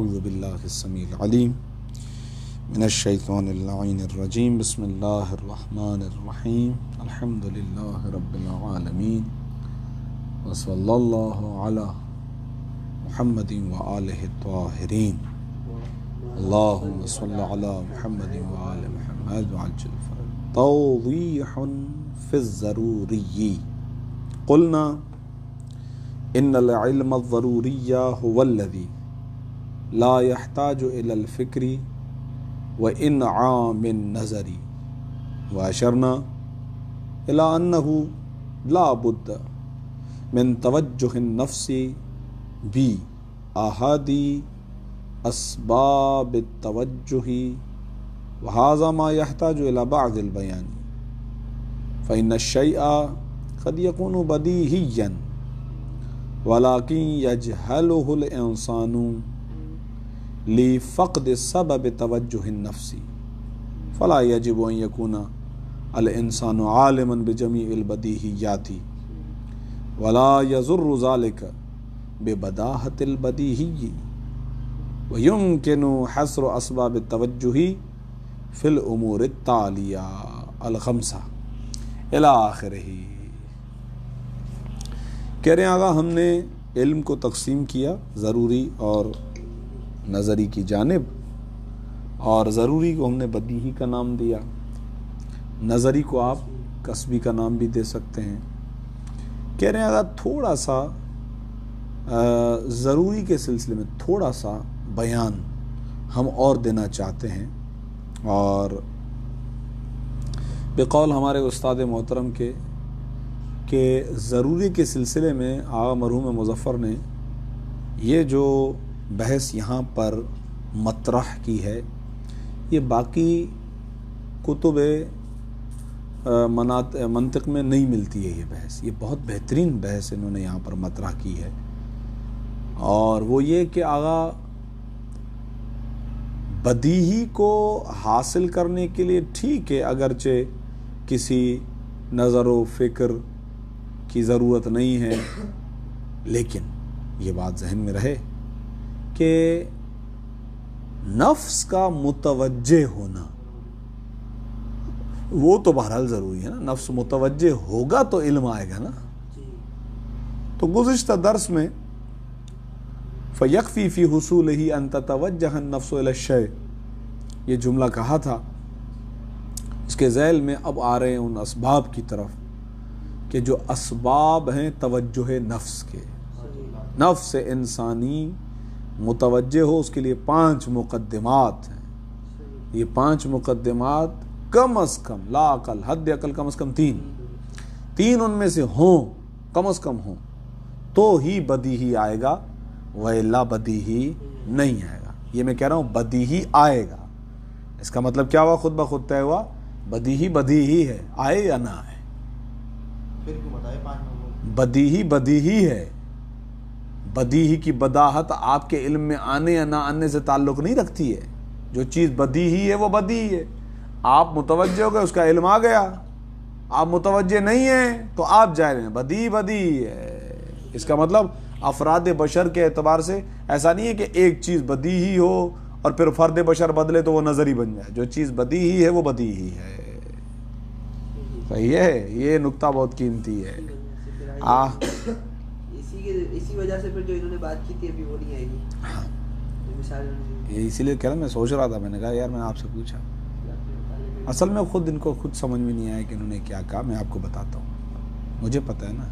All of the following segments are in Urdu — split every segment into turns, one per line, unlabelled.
اعوذ باللہ السمیع العلیم من الشیطان اللعین الرجیم بسم اللہ الرحمن الرحیم الحمدللہ رب العالمین وصلی اللہ علی محمد وآلہ الطاہرین اللہم صلی علی محمد وآل محمد وعجل فرج توضیح فی الضروری قلنا ان العلم الضروری هو الذی لا يحتاج الى الفکر وانعام النظر واشرنا الى انه لا بد من توجہ النفس بأحد اسباب التوجہ وهذا ما يحتاج الى بعض البيان فإن الشيء قد يكون بديهيا ولكن يجهله الإنسان لفقد سبب توجه النفس فلا يجب أن يكون الإنسان عالما بجميع البديهيات ولا يضر ذلك ببداهة البديهي ويمكن حصر أسباب التوجه في الأمور التالية الخمسة إلى آخره. کہہ رہے ہیں آقا ہم نے علم کو تقسیم کیا ضروری اور نظری کی جانب، اور ضروری کو ہم نے بدیہی کا نام دیا، نظری کو آپ کسبی کا نام بھی دے سکتے ہیں. کہہ رہے ہیں آقا تھوڑا سا ضروری کے سلسلے میں تھوڑا سا بیان ہم اور دینا چاہتے ہیں، اور بقول ہمارے استاد محترم کے کہ ضروری کے سلسلے میں آقا مرحوم مظفر نے یہ جو بحث یہاں پر مطرح کی ہے یہ باقی کتب منطق میں نہیں ملتی ہے. یہ بحث یہ بہت بہترین بحث انہوں نے یہاں پر مطرح کی ہے، اور وہ یہ کہ آقا بدیہی کو حاصل کرنے کے لیے ٹھیک ہے اگرچہ کسی نظر و فکر کی ضرورت نہیں ہے، لیکن یہ بات ذہن میں رہے کہ نفس کا متوجہ ہونا وہ تو بہرحال ضروری ہے نا. نفس متوجہ ہوگا تو علم آئے گا نا. تو گزشتہ درس میں فَيَكْفِي فِي حُصُولِهِ أَن تَتَوَجَّهَ النَّفْسُ إِلَى الشَّيْءِ یہ جملہ کہا تھا. اس کے ذیل میں اب آ رہے ہیں ان اسباب کی طرف کہ جو اسباب ہیں توجہ نفس کے. نفس انسانی متوجہ ہو اس کے لیے 5 مقدمات ہیں. یہ 5 مقدمات کم از کم لا عقل حد عقل کم از کم 3 ان میں سے ہوں، کم از کم ہوں تو ہی بدیہی آئے گا، وَإِلَّا بدیہی نہیں آئے گا. یہ میں کہہ رہا ہوں بدیہی آئے گا. اس کا مطلب کیا ہوا؟ خود بخود طے ہوا بدیہی بدیہی ہے، آئے یا نہ آئے. بدیہی بدیہی ہے. بدیہی کی بداہت آپ کے علم میں آنے یا نہ آنے سے تعلق نہیں رکھتی ہے. جو چیز بدیہی ہے وہ بدیہی ہے. آپ متوجہ ہو گئے اس کا علم آ گیا، آپ متوجہ نہیں ہیں تو آپ جائے رہے ہیں بدیہی بدیہی ہے. اس کا مطلب افراد بشر کے اعتبار سے ایسا نہیں ہے کہ ایک چیز بدیہی ہو اور پھر فرد بشر بدلے تو وہ نظری بن جائے. جو چیز بدیہی ہے وہ بدیہی ہے. صحیح ہے. یہ نکتہ بہت قیمتی ہے.
اسی وجہ سے پھر جو انہوں نے بات کی تھی ابھی وہ نہیں آئے گی.
اسی لیے کہہ رہا میں سوچ رہا تھا، میں نے کہا یار میں آپ سے پوچھا. اصل میں خود ان کو خود سمجھ میں نہیں آیا کہ انہوں نے کیا کہا. میں آپ کو بتاتا ہوں، مجھے پتہ ہے نا.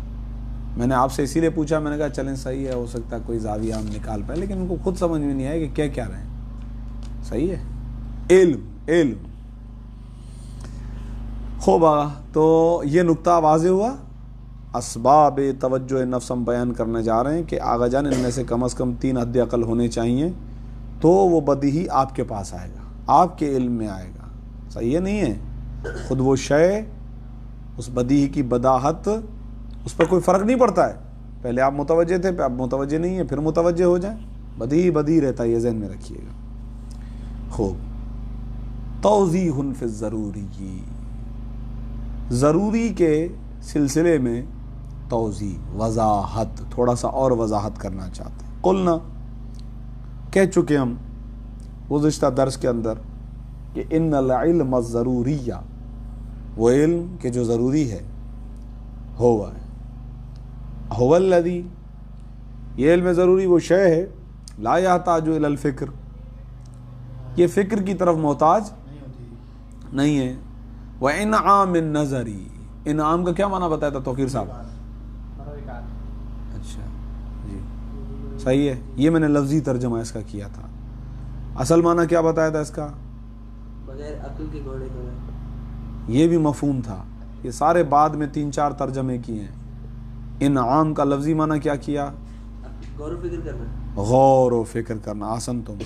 میں نے آپ سے اسی لیے پوچھا، میں نے کہا چلیں صحیح ہے، ہو سکتا ہے کوئی زاویہ ہم نکال پائے، لیکن ان کو خود سمجھ میں نہیں آیا کہ کیا رہے ہیں. صحیح ہے. علم خوب آگا. تو یہ نکتہ واضح ہوا. اسباب توجہ نفس ہم بیان کرنے جا رہے ہیں کہ آغا جان ان میں سے کم از کم 3 حد عقل ہونے چاہیے تو وہ بدیہی آپ کے پاس آئے گا، آپ کے علم میں آئے گا. صحیح ہے نہیں ہے؟ خود وہ شے اس بدیہی کی بداہت اس پر کوئی فرق نہیں پڑتا ہے. پہلے آپ متوجہ تھے، پھر آپ متوجہ نہیں ہیں، پھر متوجہ ہو جائیں. بدیہی رہتا ہے. یہ ذہن میں رکھیے گا. خوب. توضیح فی الضروری، ضروری کے سلسلے میں توضیح وضاحت، تھوڑا سا اور وضاحت کرنا چاہتے ہیں. قلنا کہہ چکے ہم گزشتہ درس کے اندر کہ ان العلم الضروریہ، وہ علم کہ جو ضروری ہے، هو الذی، یہ علم ضروری وہ شے ہے، لا یحتاج الی الفکر، یہ فکر کی طرف محتاج نہیں ہے، وانعام النظری، انعام کا کیا معنی بتایا تھا توقیر صاحب؟ اچھا جی صحیح ہے، یہ میں نے لفظی ترجمہ اس کا کیا تھا، اصل معنی کیا بتایا تھا اس کا؟
بغیر عقل کے گھوڑے کا،
یہ بھی مفہوم تھا، یہ سارے بعد میں 3-4 ترجمے کیے ہیں۔ انعام کا لفظی معنی کیا کیا؟
غور و فکر کرنا،
غور و فکر کرنا، آسن تم،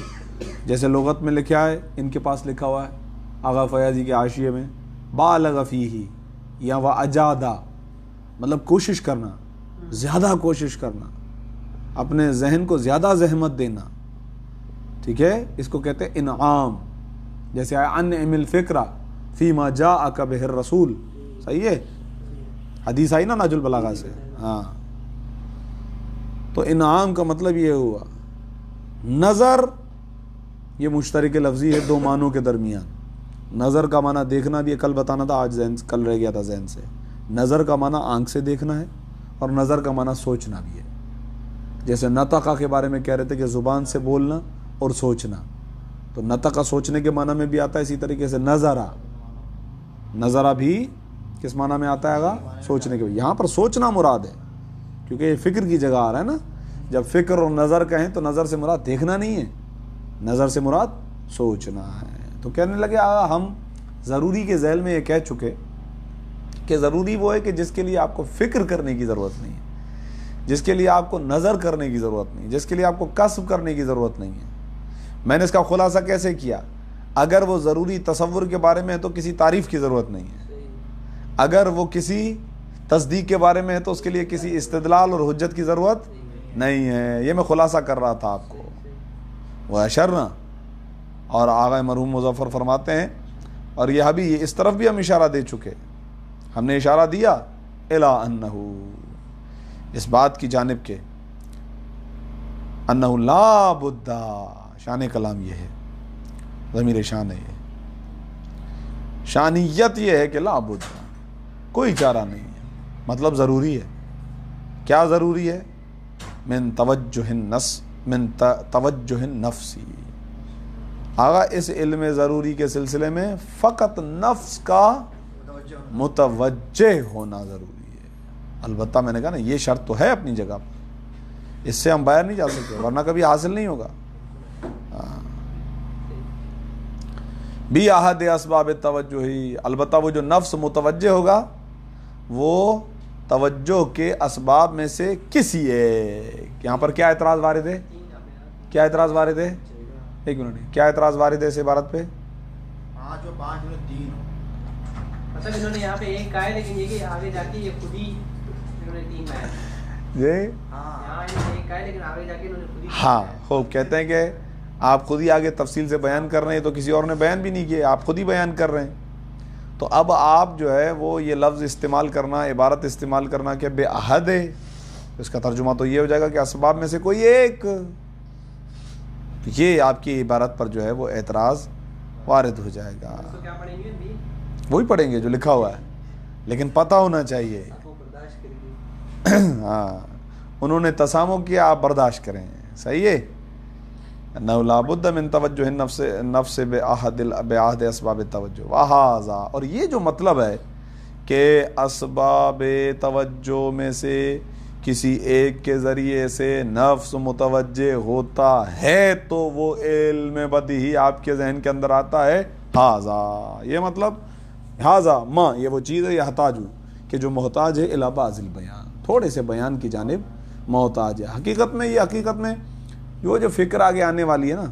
جیسے لغت میں لکھا ہے، ان کے پاس لکھا ہوا ہے آغا فیاضی کے حاشیے میں، بالغ فیہ یا واجادہ، مطلب کوشش کرنا، زیادہ کوشش کرنا، اپنے ذہن کو زیادہ زحمت دینا، ٹھیک ہے، اس کو کہتے ہیں انعام، جیسے انعم الفکرہ فیما جاءک بہ الرسول، صحیح ہے، حدیث آئی نا نہج البلاغہ سے، ہاں، تو انعام کا مطلب یہ ہوا۔ نظر یہ مشترک لفظی ہے دو معنوں کے درمیان، نظر کا معنی دیکھنا بھی ہے، کل بتانا تھا، آج کل رہ گیا تھا ذہن سے، نظر کا معنی آنکھ سے دیکھنا ہے، اور نظر کا معنی سوچنا بھی ہے، جیسے نطقہ کے بارے میں کہہ رہے تھے کہ زبان سے بولنا اور سوچنا، تو نطقہ سوچنے کے معنی میں بھی آتا ہے، اسی طریقے سے نظرہ بھی کس معنی میں آتا ہے گا؟ سوچنے کے، یہاں پر سوچنا مراد ہے، کیونکہ یہ فکر کی جگہ آ رہا ہے نا، جب فکر اور نظر کہیں تو نظر سے مراد دیکھنا نہیں ہے، نظر سے مراد سوچنا ہے۔ تو کہنے لگے ہم ضروری کے ذیل میں یہ کہہ چکے کہ ضروری وہ ہے کہ جس کے لیے آپ کو فکر کرنے کی ضرورت نہیں ہے، جس کے لیے آپ کو نظر کرنے کی ضرورت نہیں، جس کے لیے آپ کو کسب کرنے کی ضرورت نہیں ہے۔ میں نے اس کا خلاصہ کیسے کیا؟ اگر وہ ضروری تصور کے بارے میں ہے تو کسی تعریف کی ضرورت نہیں ہے، اگر وہ کسی تصدیق کے بارے میں ہے تو اس کے لیے کسی استدلال اور حجت کی ضرورت نہیں ہے، یہ میں خلاصہ کر رہا تھا آپ کو۔ وَأَشَرْنَا، اور آغا مرحوم مظفر فرماتے ہیں، اور یہ بھی اس طرف بھی ہم اشارہ دے چکے، ہم نے اشارہ دیا اِلَىٰ أَنَّهُ، اس بات کی جانب کے، أَنَّهُ لَا بُدَّ، شان کلام یہ ہے، ضمیر شان ہے، یہ شانیت یہ ہے کہ لا بد، کوئی چارہ نہیں ہے، مطلب ضروری ہے، کیا ضروری ہے؟ من توجہ النفس، آگا اس علم ضروری کے سلسلے میں فقط نفس کا متوجہ ہونا ضروری ہے، البتہ میں نے کہا نا یہ شرط تو ہے اپنی جگہ پر، اس سے ہم باہر نہیں جا سکتے، ورنہ کبھی حاصل نہیں ہوگا۔ بھی احد اسباب توجہ ہی، البتہ وہ جو نفس متوجہ ہوگا وہ توجہ کے اسباب میں سے کسی ایک، یہاں پر کیا اعتراض وارد ہے؟ کیا اعتراض وارد ہے؟ ایک منٹ، کیا اعتراض وارد ہے اس عبارت پہ؟
مطلب انہوں نے یہاں پہ ایک کہا ہے، لیکن یہ کہ آگے جا کے یہ خود ہی انہوں نے 3 کہا ہے
جی،
یہاں ایک کہا ہے لیکن آگے جا کے انہوں نے خود ہی،
ہاں خوب، کہتے ہیں کہ آپ خود ہی آگے تفصیل سے بیان کر رہے ہیں، تو کسی اور نے بیان بھی نہیں کیا، آپ خود ہی بیان کر رہے ہیں، تو اب آپ جو ہے وہ یہ لفظ استعمال کرنا، عبارت استعمال کرنا کہ بے عہد ہے، اس کا ترجمہ تو یہ ہو جائے گا کہ اسباب میں سے کوئی ایک، یہ آپ کی عبارت پر جو ہے وہ اعتراض وارد ہو جائے گا۔
تو کیا پڑھیں گے بھی؟
وہی پڑھیں گے جو لکھا ہوا ہے، لیکن پتہ ہونا چاہیے،
برداشت کریں گے،
ہاں انہوں نے تسامح کیا، آپ برداشت کریں، صحیح ہے۔ انہ لا بد من توجہ النفس بعہد اسباب توجہ وہذا، اور یہ جو مطلب ہے کہ اسباب توجہ میں سے کسی ایک کے ذریعے سے نفس متوجہ ہوتا ہے تو وہ علم بدیہی آپ کے ذہن کے اندر آتا ہے، ہذا، یہ مطلب ہذا ما، یہ وہ چیز ہے، یحتاج، کہ جو محتاج ہے الی بعض البیان، تھوڑے سے بیان کی جانب محتاج ہے۔ حقیقت میں وہ جو فکر آگے آنے والی ہے نا،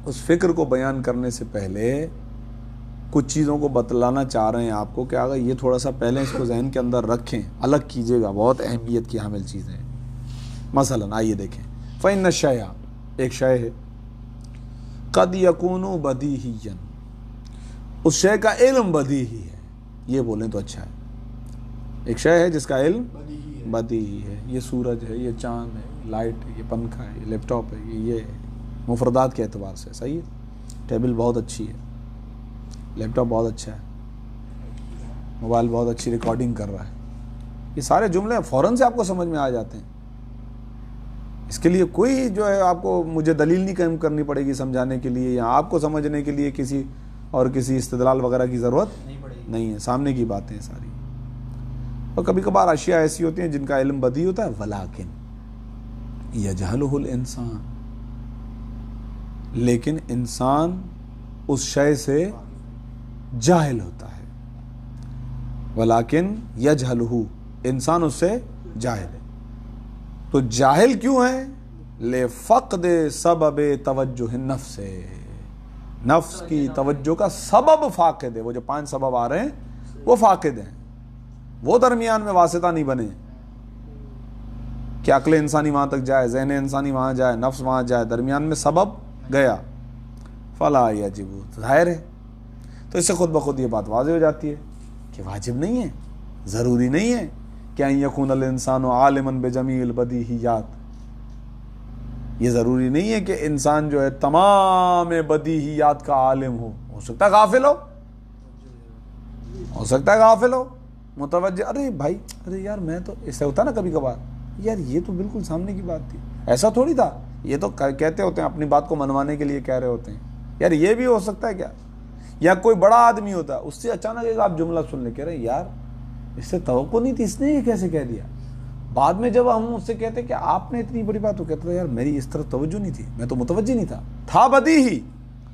اس فکر کو بیان کرنے سے پہلے کچھ چیزوں کو بتلانا چاہ رہے ہیں آپ کو کہ آگے یہ تھوڑا سا پہلے اس کو ذہن کے اندر رکھیں، الگ کیجئے گا، بہت اہمیت کی حامل چیزیں ہیں۔ مثلا آئیے دیکھیں، فإن الشیء، ایک شے ہے، قد یکون بدیہیا، اس شے کا علم بدیہی ہے، یہ بولیں تو اچھا ہے، ایک شے ہے جس کا علم بدیہی ہے، یہ سورج ہے، یہ چاند ہے، لائٹ ہے، یہ پنکھا ہے، یہ لیپ ٹاپ ہے، یہ ہے، مفردات کے اعتبار سے. صحیح ہے. ٹیبل بہت اچھی ہے, لیپ ٹاپ بہت اچھا ہے, موبائل بہت اچھی ریکارڈنگ کر رہا ہے. یہ سارے جملے فوراً سے آپ کو سمجھ میں آ جاتے ہیں. اس کے لیے کوئی جو ہے آپ کو مجھے دلیل نہیں قائم کرنی پڑے گی سمجھانے کے لیے, یا آپ کو سمجھنے کے لیے کسی استدلال وغیرہ کی ضرورت نہیں ہے. سامنے کی باتیں ہیں ساری. اور کبھی کبھار اشیاء ایسی ہوتی ہیں جن کا علم بدیہی ہوتا ہے. ولیکن یجہلہ الانسان, لیکن انسان اس شے سے جاہل ہوتا ہے. ولیکن یجہلہ, انسان اس سے جاہل ہے. تو جاہل کیوں ہے؟ لفقد سبب توجہ النفس, نفس کی توجہ کا سبب فاقد ہے. وہ جو 5 سبب آ رہے ہیں وہ فاقد ہیں, وہ درمیان میں واسطہ نہیں بنے کہ عقل انسانی وہاں تک جائے, ذہن انسانی وہاں جائے, نفس وہاں جائے, درمیان میں سبب گیا. فلا یجب, ظاہر ہے. تو اس سے خود بخود یہ بات واضح ہو جاتی ہے کہ واجب نہیں ہے, ضروری نہیں ہے کہ ان یکون الانسان عالما بجمیع البدیہیات. یہ ضروری نہیں ہے کہ انسان جو ہے تمام بدیہیات کا عالم ہو سکتا ہے غافل ہو سکتا ہے غافل ہو, متوجہ. ارے بھائی, ارے یار میں تو, اس سے ہوتا نا کبھی کبھار, یار یہ تو بالکل سامنے کی بات تھی, ایسا تھوڑی تھا, یہ تو کہتے ہوتے ہیں اپنی بات کو منوانے کے لیے کہہ رہے ہوتے ہیں. یار یہ بھی ہو سکتا ہے کیا؟ یا کوئی بڑا آدمی ہوتا ہے, اس سے اچانک ایک آپ جملہ سن لے, کہہ رہے یار اس سے توقع نہیں تھی, اس نے یہ کیسے کہہ دیا. بعد میں جب ہم اس سے کہتے کہ آپ نے اتنی بڑی بات, تو کہتا تھا یار میری اس طرف توجہ نہیں تھی, میں تو متوجہ نہیں تھا بدیہی,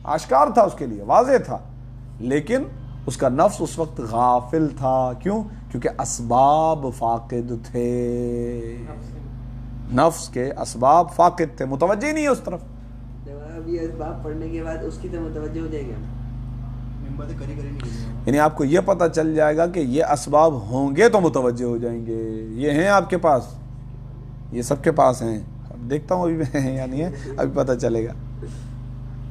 آشکار تھا اس کے لیے, واضح تھا, لیکن اس کا نفس اس وقت غافل تھا. کیوں؟ کیونکہ اسباب فاقد تھے, نفس کے اسباب فاقد تھے, متوجہ ہی نہیں ہے اس طرف.
اب یہ اسباب پڑھنے کے بعد اس کی تو متوجہ ہو جائے گا.
یعنی آپ کو یہ پتہ چل جائے گا کہ یہ اسباب ہوں گے تو متوجہ ہو جائیں گے. یہ ہیں آپ کے پاس, یہ سب کے پاس ہیں. اب دیکھتا ہوں ابھی ہیں یا نہیں ہے, ابھی پتہ چلے گا.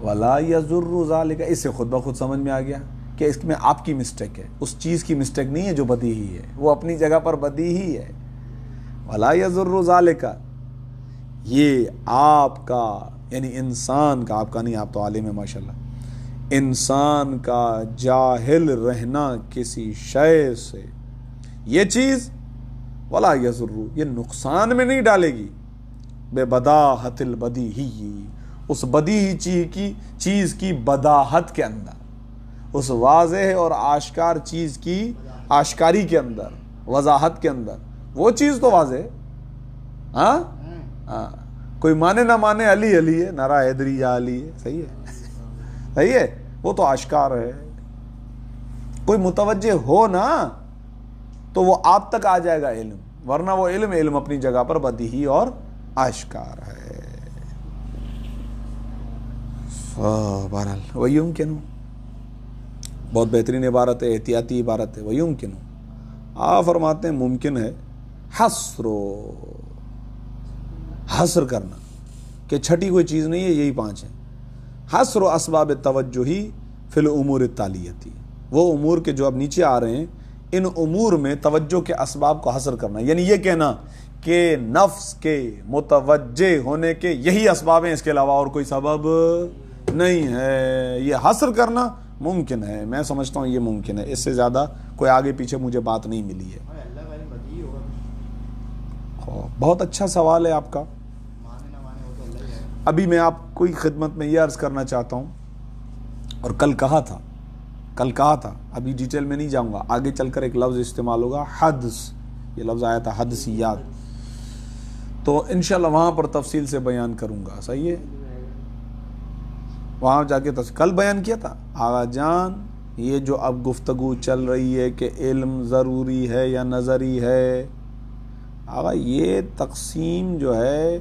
ولا یضر ذلک, اس سے خود بخود سمجھ میں آ گیا کہ اس میں آپ کی مسٹیک ہے, اس چیز کی مسٹیک نہیں ہے جو بدیہی ہے, وہ اپنی جگہ پر بدیہی ہے. ولا یضر ذلک, یہ آپ کا یعنی انسان کا, آپ کا نہیں, آپ تو عالم ہے ماشاءاللہ, انسان کا جاہل رہنا کسی شے سے, یہ چیز ولا یضر, یہ نقصان میں نہیں ڈالے گی. بے بداہت البدیہی, اس بدیہی چیز کی بداہت کے اندر, اس واضح اور آشکار چیز کی آشکاری کے اندر, وضاحت کے اندر. وہ چیز تو واضح, ہاں کوئی مانے نہ مانے, علی علی ہے, نعرہ حیدری یا علی ہے, صحیح ہے, صحیح ہے, وہ تو آشکار ہے. کوئی متوجہ ہو نا تو وہ آپ تک آ جائے گا علم, ورنہ وہ علم اپنی جگہ پر بدیہی اور آشکار ہے. بہرحال وَيُمْكِنُ, بہت بہترین عبارت ہے, احتیاطی عبارت ہے. وَيُمْكِنُ, آپ فرماتے ہیں ممکن ہے حصر کرنا, کہ چھٹی کوئی چیز نہیں ہے, یہی 5 ہیں. حصر اسباب توجہی فی الامور التالیتی, وہ امور کے جو اب نیچے آ رہے ہیں, ان امور میں توجہ کے اسباب کو حصر کرنا, یعنی یہ کہنا کہ نفس کے متوجہ ہونے کے یہی اسباب ہیں, اس کے علاوہ اور کوئی سبب نہیں ہے. یہ حصر کرنا ممکن ہے, میں سمجھتا ہوں یہ ممکن ہے. اس سے زیادہ کوئی آگے پیچھے مجھے بات نہیں ملی ہے. بہت اچھا سوال ہے آپ کا. ابھی میں آپ کو خدمت میں یہ عرض کرنا چاہتا ہوں, اور کل کہا تھا, ابھی ڈیٹیل میں نہیں جاؤں گا, آگے چل کر ایک لفظ استعمال ہوگا, حدث. یہ لفظ آیا تھا حدثیات, تو انشاءاللہ وہاں پر تفصیل سے بیان کروں گا. صحیح ہے, وہاں جا کے کل بیان کیا تھا. آغا جان, یہ جو اب گفتگو چل رہی ہے کہ علم ضروری ہے یا نظری ہے, آغا یہ تقسیم جو ہے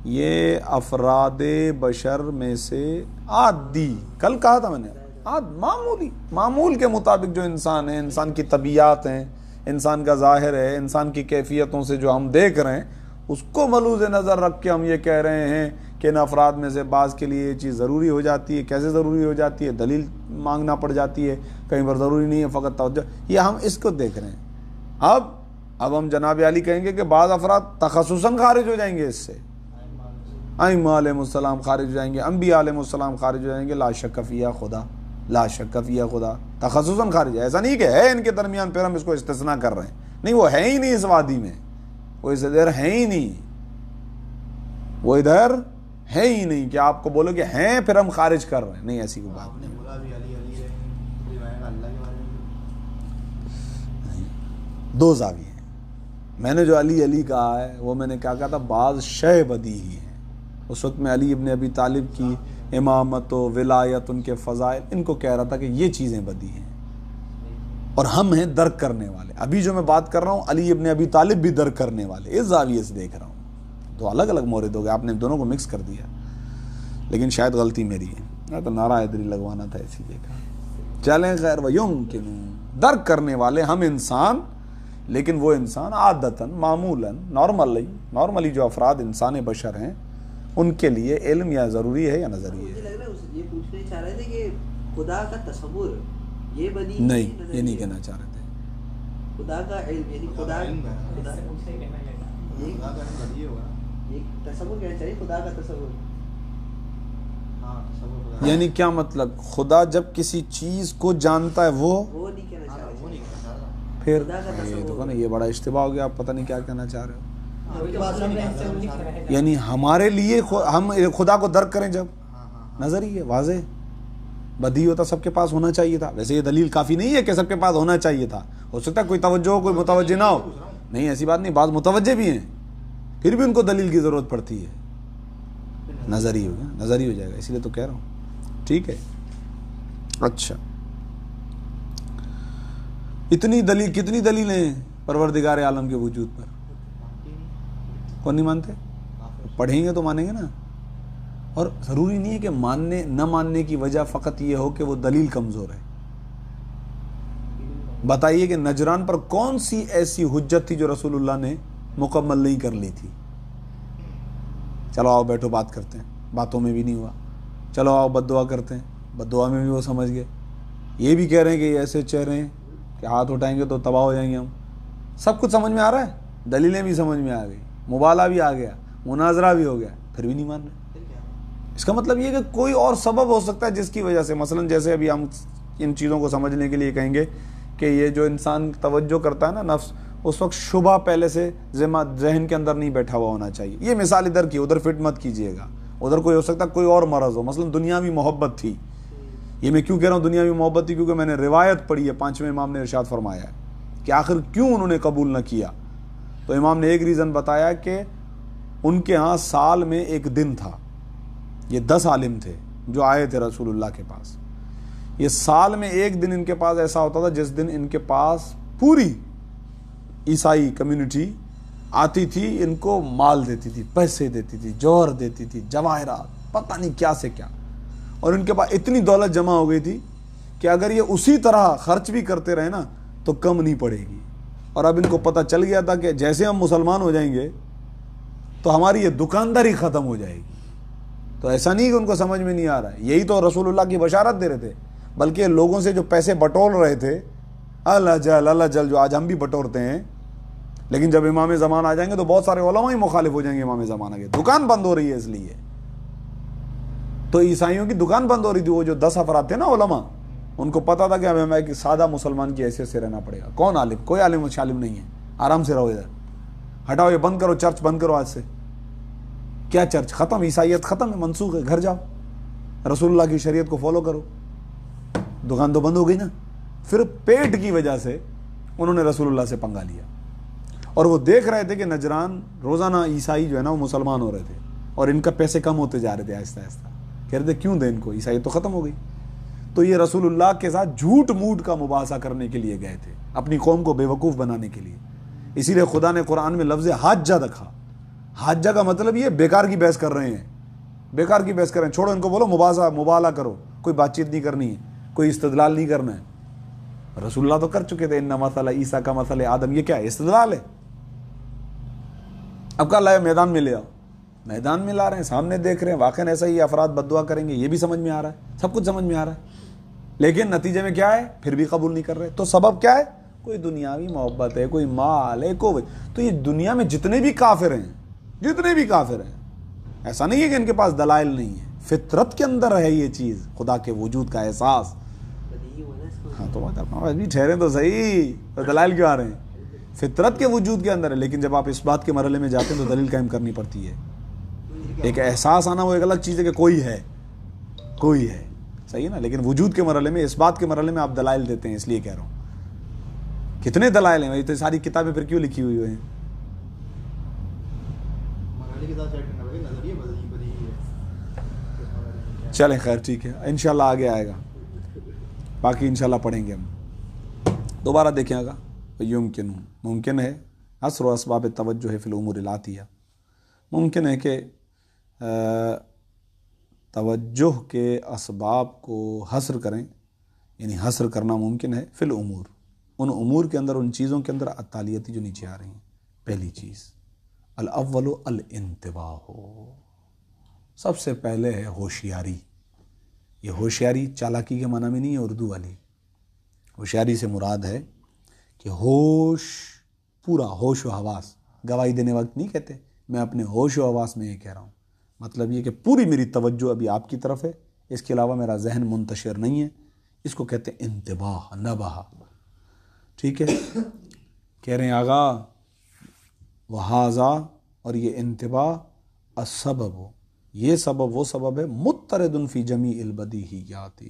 یہ افراد بشر میں سے عادی, کل کہا تھا میں نے, معمول کے مطابق جو انسان ہے, انسان کی طبیعت ہیں, انسان کا ظاہر ہے, انسان کی کیفیتوں سے جو ہم دیکھ رہے ہیں, اس کو ملوز نظر رکھ کے ہم یہ کہہ رہے ہیں کہ ان افراد میں سے بعض کے لیے یہ چیز ضروری ہو جاتی ہے. کیسے ضروری ہو جاتی ہے؟ دلیل مانگنا پڑ جاتی ہے, کہیں پر ضروری نہیں ہے, فقط توجہ. یہ ہم اس کو دیکھ رہے ہیں. اب ہم جناب علی کہیں گے کہ بعض افراد تخصصاً خارج ہو جائیں گے اس سے, ائمہ علیہ السلام خارج ہو جائیں گے، انبیاء علیہ السلام خارج ہو جائیں گے، لا شک فیہ خدا، لا شک فیہ خدا، تخصصاً خارج ہے. ایسا نہیں کہ ہے ان کے درمیان پھر ہم اس کو استثناء کر رہے ہیں، نہیں، وہ ہے ہی نہیں اس وادی میں، وہ اس ادھر ہے ہی نہیں، وہ ادھر ہے ہی نہیں کہ آپ کو بولو کہ ہیں پھر ہم خارج کر رہے ہیں، نہیں، ایسی کوئی بات نہیں. دو زاویے ہیں. میں نے جو علی علی کہا ہے وہ میں نے کیا کہا تھا، بعض شے بدی ہی ہیں. اس وقت میں علی ابن ابی طالب کی امامت و ولایت، ان کے فضائل، ان کو کہہ رہا تھا کہ یہ چیزیں بدی ہیں اور ہم ہیں درک کرنے والے. ابھی جو میں بات کر رہا ہوں علی ابن ابی طالب بھی درک کرنے والے، اس زاویے سے دیکھ رہا ہوں. تو الگ الگ مورد ہو گئے، آپ نے دونوں کو مکس کر دیا، لیکن شاید غلطی میری ہے، تو نعرہ حیدری لگوانا تھا اسی لیے کہا. چلیں خیر، وَيُمْكِنُ، درک کرنے والے ہم انسان، لیکن وہ انسان عادتاً، معمولاً، نارملی جو افراد انسان بشر ہیں ان کے لیے علم یا ضروری ہے یا نظری
مجھے
ہے.
لگ رہا ہے یہ پوچھنا چاہ رہے تھے کہ خدا کا تصور یہ بدی
نہیں، یہ نہیں کہنا چاہ رہے تھے.
خدا کا علم، یعنی خدا یہ تصور کہنا چاہیے، خدا کا تصور.
یعنی کیا مطلب؟ خدا جب کسی چیز کو جانتا ہے وہ
نہیں کہنا چاہ رہے،
پھر یہ تو یہ بڑا اشتباہ ہو گیا، آپ پتہ نہیں کیا کہنا چاہ رہے ہو. یعنی ہمارے لیے ہم خدا کو درک کریں جب نظری ہے، واضح بدی ہوتا سب کے پاس ہونا چاہیے تھا. ویسے یہ دلیل کافی نہیں ہے کہ سب کے پاس ہونا چاہیے تھا، ہو سکتا ہے کوئی توجہ ہو کوئی متوجہ نہ ہو، نہیں ایسی بات نہیں، بعض متوجہ بھی ہیں پھر بھی ان کو دلیل کی ضرورت پڑتی ہے. نظری ہو گیا، نظری ہو جائے گا، اسی لیے تو کہہ رہا ہوں. ٹھیک ہے، اچھا، اتنی دلیل، کتنی دلیلیں ہیں پروردگار عالم کے وجود پر؟ کون نہیں مانتے؟ پڑھیں گے تو مانیں گے نا. اور ضروری نہیں ہے کہ ماننے نہ ماننے کی وجہ فقط یہ ہو کہ وہ دلیل کمزور ہے. بتائیے کہ نجران پر کون سی ایسی حجت تھی جو رسول اللہ نے مکمل نہیں کر لی تھی؟ چلو آؤ بیٹھو بات کرتے ہیں، باتوں میں بھی نہیں ہوا. چلو آؤ بد دعا کرتے ہیں، بد دعا میں بھی وہ سمجھ گئے. یہ بھی کہہ رہے ہیں کہ یہ ایسے چہرے ہیں کہ ہاتھ اٹھائیں گے تو تباہ ہو جائیں گے ہم. سب کچھ سمجھ میں آ رہا ہے، دلیلیں بھی سمجھ میں آ گئی، مبالغہ بھی آ گیا، مناظرہ بھی ہو گیا، پھر بھی نہیں مان رہے. اس کا مطلب یہ کہ کوئی اور سبب ہو سکتا ہے جس کی وجہ سے، مثلا جیسے ابھی ہم ان چیزوں کو سمجھنے کے لیے کہیں گے کہ یہ جو انسان توجہ کرتا ہے نا نفس، اس وقت شبہ پہلے سے ذہن کے اندر نہیں بیٹھا ہوا ہونا چاہیے. یہ مثال ادھر کی، ادھر فٹ مت کیجئے گا. ادھر کوئی ہو سکتا ہے کوئی اور مرض ہو، مثلا دنیاوی محبت تھی. یہ میں کیوں کہہ رہا ہوں دنیاوی محبت تھی؟ کیونکہ میں نے روایت پڑھی ہے، 5ویں امام نے ارشاد فرمایا ہے کہ آخر کیوں انہوں نے قبول نہ کیا. تو امام نے ایک ریزن بتایا کہ ان کے ہاں سال میں ایک دن تھا. یہ 10 عالم تھے جو آئے تھے رسول اللہ کے پاس. یہ سال میں ایک دن ان کے پاس ایسا ہوتا تھا جس دن ان کے پاس پوری عیسائی کمیونٹی آتی تھی، ان کو مال دیتی تھی، پیسے دیتی تھی، جوہر دیتی تھی، جواہرات، پتہ نہیں کیا سے کیا. اور ان کے پاس اتنی دولت جمع ہو گئی تھی کہ اگر یہ اسی طرح خرچ بھی کرتے رہے نا تو کم نہیں پڑے گی. اور اب ان کو پتہ چل گیا تھا کہ جیسے ہم مسلمان ہو جائیں گے تو ہماری یہ دکانداری ختم ہو جائے گی. تو ایسا نہیں کہ ان کو سمجھ میں نہیں آ رہا ہے، یہی تو رسول اللہ کی بشارت دے رہے تھے. بلکہ لوگوں سے جو پیسے بٹور رہے تھے، اللہ جل جو آج ہم بھی بٹورتے ہیں، لیکن جب امام زمان آ جائیں گے تو بہت سارے علماء ہی مخالف ہو جائیں گے امام زمان کے. دکان بند ہو رہی ہے اس لیے. تو عیسائیوں کی دکان بند ہو رہی تھی. وہ جو 10 افراد تھے نا علماء، ان کو پتا تھا کہ ہمیں ایک سادہ مسلمان کی حیثیت سے رہنا پڑے گا. کون عالم؟ کوئی عالم و شالم نہیں ہے، آرام سے رہو ادھر. ہٹاؤ یہ بند کرو، چرچ بند کرو آج سے. کیا چرچ؟ ختم، عیسائیت ختم ہے، منسوخ ہے، گھر جاؤ، رسول اللہ کی شریعت کو فالو کرو. دکان تو بند ہو گئی نا. پھر پیٹ کی وجہ سے انہوں نے رسول اللہ سے پنگا لیا. اور وہ دیکھ رہے تھے کہ نجران روزانہ عیسائی جو ہے نا وہ مسلمان ہو رہے تھے اور ان کا پیسے کم ہوتے جا رہے تھے آہستہ آہستہ. کہہ رہے تھے کیوں دیں ان کو، عیسائیت تو ختم ہو گئی. تو یہ رسول اللہ کے ساتھ جھوٹ موٹ کا مباحثہ کرنے کے لیے گئے تھے، اپنی قوم کو بے وقوف بنانے کے لیے. اسی لیے خدا نے قرآن میں لفظ حاجہ رکھا. حاجہ کا مطلب یہ بیکار کی بحث کر رہے ہیں، بیکار کی بحث کر رہے ہیں. چھوڑو ان کو، بولو مبالغہ کرو، کوئی بات چیت نہیں کرنی ہے، کوئی استدلال نہیں کرنا ہے. رسول اللہ تو کر چکے تھے، ان مثل عیسیٰ کا مثل آدم. یہ کیا ہے؟ استدلال ہے. اب کہا لائے میدان میں لے آؤ. میدان میں لا رہے ہیں، سامنے دیکھ رہے ہیں، واقعی ایسا ہی افراد بد دعا کریں گے، یہ بھی سمجھ میں آ رہا ہے، سب کچھ سمجھ میں آ رہا ہے. لیکن نتیجے میں کیا ہے؟ پھر بھی قبول نہیں کر رہے. تو سبب کیا ہے؟ کوئی دنیاوی محبت ہے، کوئی مال ہے، کوئی. تو یہ دنیا میں جتنے بھی کافر ہیں، ایسا نہیں ہے کہ ان کے پاس دلائل نہیں ہے، فطرت کے اندر ہے یہ چیز، خدا کے وجود کا احساس. ہاں تو ابھی ٹھہرے تو صحیح، تو دلائل کیوں آ رہے ہیں؟ فطرت کے وجود کے اندر ہے. لیکن جب آپ اس بات کے مرحلے میں جاتے ہیں تو دلیل قائم کرنی پڑتی ہے. ایک احساس آنا وہ ایک الگ چیز ہے کہ کوئی ہے، کوئی ہے، صحیح نا. لیکن وجود کے مرحلے میں، اس بات کے مرحلے میں آپ دلائل دیتے ہیں. اس لیے کہہ رہا ہوں کتنے دلائل ہیں، تو ساری کتابیں پھر کیوں لکھی ہوئی ہیں؟ چلیں خیر ٹھیک ہے، انشاءاللہ آگے آئے گا، باقی انشاءاللہ پڑھیں گے ہم. دوبارہ دیکھیں گا. ممکن ہے حصر و اسباب توجہ فی الامور العاتیہ، ممکن ہے کہ توجہ کے اسباب کو حصر کریں، یعنی حصر کرنا ممکن ہے فی الامور، ان امور کے اندر، ان چیزوں کے اندر التالیتی جو نیچے آ رہی ہیں. پہلی چیز الاول الانتباہ، سب سے پہلے ہے ہوشیاری. یہ ہوشیاری چالاکی کے معنی میں نہیں ہے اردو والی. ہوشیاری سے مراد ہے کہ ہوش، پورا ہوش و حواس. گواہی دینے وقت نہیں کہتے میں اپنے ہوش و حواس میں یہ کہہ رہا ہوں، مطلب یہ کہ پوری میری توجہ ابھی آپ کی طرف ہے، اس کے علاوہ میرا ذہن منتشر نہیں ہے. اس کو کہتے ہیں انتباہ، نباہ. ٹھیک ہے، کہہ رہے ہیں آغا وہذا، اور یہ انتباہ السبب، یہ سبب وہ سبب ہے مضطرد فی جمیع البدیہیات،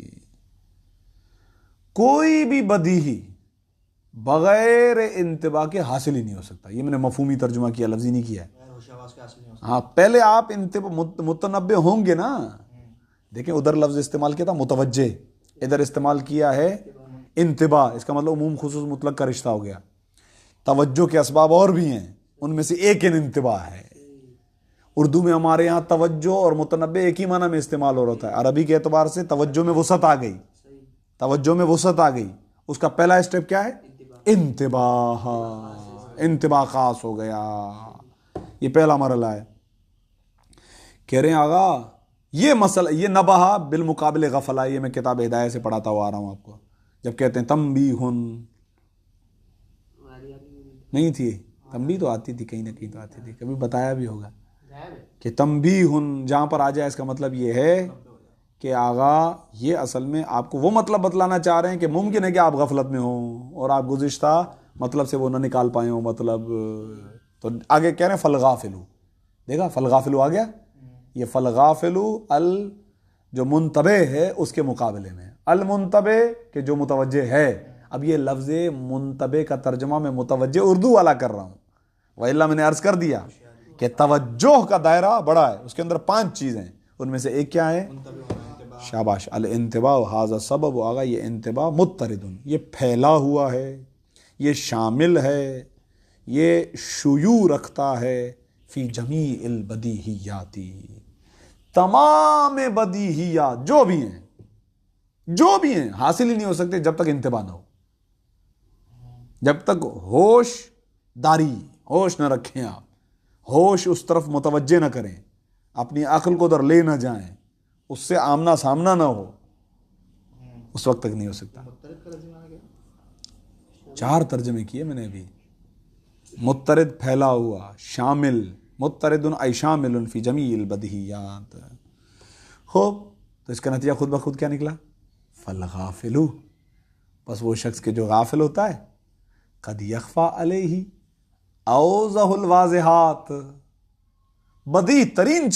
کوئی بھی بدیہی بغیر انتباہ کے حاصل ہی نہیں ہو سکتا. یہ میں نے مفہومی ترجمہ کیا، لفظی نہیں کیا ہے. ہاں پہلے آپ متنبع ہوں گے نا. دیکھیں ادھر لفظ استعمال کیا تھا متوجہ، ادھر استعمال کیا ہے انتباہ. اس کا مطلب عموم خصوص مطلق کا رشتہ ہو گیا. توجہ کے اسباب اور بھی ہیں، ان میں سے ایک انتباہ ہے. اردو میں ہمارے ہاں توجہ اور متنبع ایک ہی معنی میں استعمال ہو رہا ہے. عربی کے اعتبار سے توجہ میں وسعت آ گئی، توجہ میں وسعت آ گئی. اس کا پہلا اسٹیپ کیا ہے؟ انتباہ. انتباہ خاص ہو گیا، یہ پہلا مرحلہ ہے. کہہ رہے ہیں آغا یہ مسئلہ، یہ نباہ بالمقابل غفلہ، یہ میں کتاب ہدایہ سے پڑھاتا ہوا آ رہا ہوں آپ کو. جب کہتے ہیں تنبیہن، نہیں تھی تنبیہ تو آتی تھی کہیں نہ کہیں تو آتی تھی، کبھی بتایا بھی ہوگا کہ تنبیہن جہاں پر آ جائے اس کا مطلب یہ ہے کہ آغا یہ اصل میں آپ کو وہ مطلب بتلانا چاہ رہے ہیں کہ ممکن ہے کہ آپ غفلت میں ہوں اور آپ گزشتہ مطلب سے وہ نہ نکال پائے ہوں مطلب. تو آگے کہہ رہے ہیں فالغافلو، دیکھا فالغافلو آ گیا. یہ فالغافلو جو منتبہ ہے اس کے مقابلے میں المنتبہ کہ جو متوجہ ہے. اب یہ لفظ منتبہ کا ترجمہ میں متوجہ اردو والا کر رہا ہوں، وإلا میں نے عرض کر دیا کہ توجہ کا دائرہ بڑا ہے، اس کے اندر 5 چیزیں، ان میں سے ایک کیا ہے؟ شاباش، الانتباہ ھذا سبب. آگا یہ انتباہ مضطرد، یہ پھیلا ہوا ہے، یہ شامل ہے، یہ شیوع رکھتا ہے فی جمیع البدیہیات، تمام بدیہیات جو بھی ہیں حاصل ہی نہیں ہو سکتے جب تک انتباہ نہ ہو، جب تک ہوش داری، ہوش نہ رکھیں آپ، ہوش اس طرف متوجہ نہ کریں، اپنی عقل کو ادھر لے نہ جائیں، اس سے آمنا سامنا نہ ہو، اس وقت تک نہیں ہو سکتا. 4 ترجمے کیے میں نے ابھی. مضطرد پھیلا ہوا، شامل، مضطرد ای شامل فی جمیع البدیہیات. خوب، تو اس کا نتیجہ خود بخود کیا نکلا؟ فالغافلو، بس وہ شخص کے جو غافل ہوتا ہے، قد یخفی علیہ اوضح الواضحات، بدیع ترین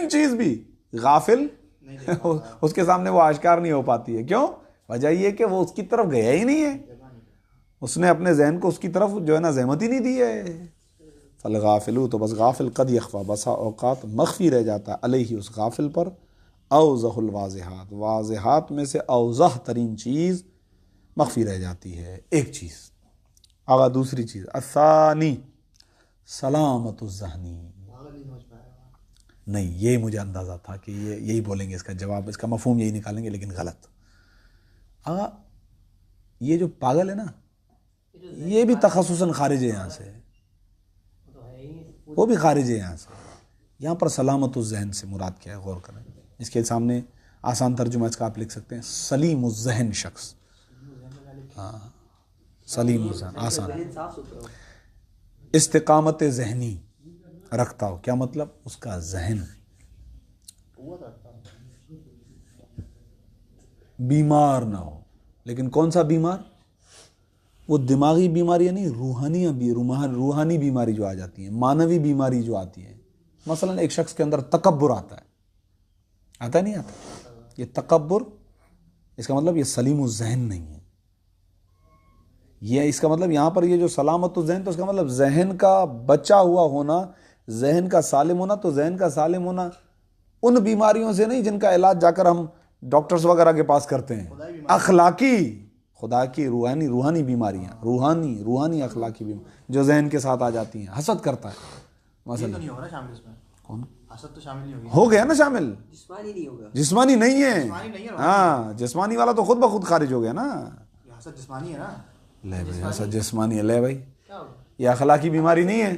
چیز بھی غافل اس کے سامنے وہ آشکار نہیں ہو پاتی ہے. کیوں؟ وجہ یہ کہ وہ اس کی طرف گیا ہی نہیں ہے، اس نے اپنے ذہن کو اس کی طرف جو ہے نا زحمت ہی نہیں دی ہے. فالغافلو، تو بس غافل، قد یخفی، بسا اوقات مخفی رہ جاتا ہے، علیہ اس غافل پر، اوضح الواضحات، واضحات میں سے اوضح ترین چیز مخفی رہ جاتی ہے. ایک چیز. آگا دوسری چیز الثانی سلامت الذہنی. نہیں، یہ مجھے اندازہ تھا کہ یہی بولیں گے، اس کا جواب، اس کا مفہوم یہی نکالیں گے، لیکن غلط. آگا یہ جو پاگل ہے نا، یہ بھی تخصصاً خارج ہے یہاں سے، وہ بھی خارج ہے یہاں سے. یہاں پر سلامت الذہن سے مراد کیا ہے غور کریں. اس کے سامنے آسان ترجمہ اس کا آپ لکھ سکتے ہیں سلیم الذہن شخص. ہاں، سلیم الذہن آسان. استقامت ذہنی، رکھتا ہو. کیا مطلب؟ اس کا ذہن بیمار نہ ہو. لیکن کون سا بیمار؟ وہ دماغی بیماریاں نہیں، روحانی بیماری جو آ جاتی ہیں، مانوی بیماری جو آتی ہے. مثلا ایک شخص کے اندر تکبر آتا ہے نہیں آتا؟ یہ تکبر، اس کا مطلب یہ سلیم الذہن نہیں ہے. یہ اس کا مطلب یہاں پر یہ جو سلامت الذہن، تو اس کا مطلب ذہن کا بچا ہوا ہونا، ذہن کا سالم ہونا. تو ذہن کا سالم ہونا ان بیماریوں سے نہیں جن کا علاج جا کر ہم ڈاکٹرز وغیرہ کے پاس کرتے ہیں. اخلاقی، خدا کی روحانی بیماریاں، روحانی اخلاقی بیماریاں جو ذہن کے ساتھ آ جاتی ہیں. حسد کرتا ہے مثلا، کون
حسد تو شامل نہیں
ہو گیا نا شامل؟
جسمانی نہیں ہوگا،
جسمانی نہیں ہے. ہاں جسمانی والا تو خود بخود خارج ہو گیا نا.
حسد جسمانی ہے نا.
لے بھائی حسد جسمانی ہے. لے بھائی یہ اخلاقی بیماری نہیں ہے.